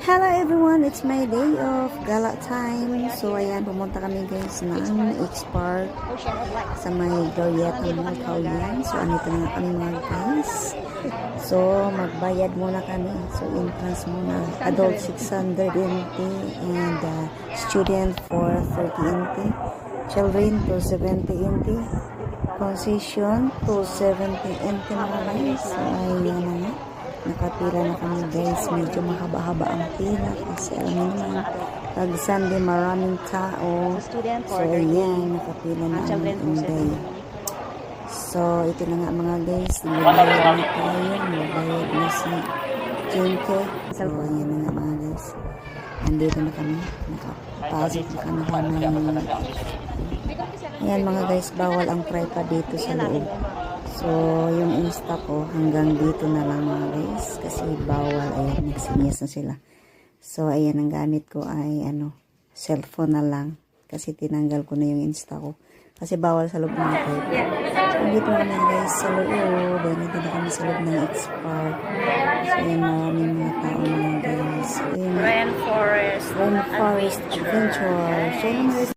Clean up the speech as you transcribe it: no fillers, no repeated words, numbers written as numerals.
Hello everyone, it's my day of gala time. So ayan, pumunta kami guys ng X-Park sa may Glorieta Mall, Caulian. So andito na kami mga guys. So magbayad muna kami. So entrance muna, adult 600 NT and student for 30 NT. Children to 70 NT. Concession to 70 NT mga guys. So ayan na nga. Nakapila na kami guys, medyo mahaba-haba ang pila kasi alam mo naman pag Sunday maraming tao. So ayan, nakapila na ang Inday. So ito na nga mga guys, magbayad na tayo, magbayad na si Jinke. So ayan na nga mga guys, andito na kami, nakapasok na kami kami. Ayan mga guys, bawal ang tripod dito sa loob. So, yung Insta ko hanggang dito na lang mga guys. Kasi bawal. Ayan, nagsinyas na sila. So, ayan, ang gamit ko ay cellphone na lang. Kasi tinanggal ko na yung Insta ko. Kasi bawal sa loob ng tripod. So, dito na kami guys sa loob. Dito na kami sa loob ng X-Park. So, ayan, maraming mga tao mga guys. So, ayan, Rainforest Adventure. So, ayan guys.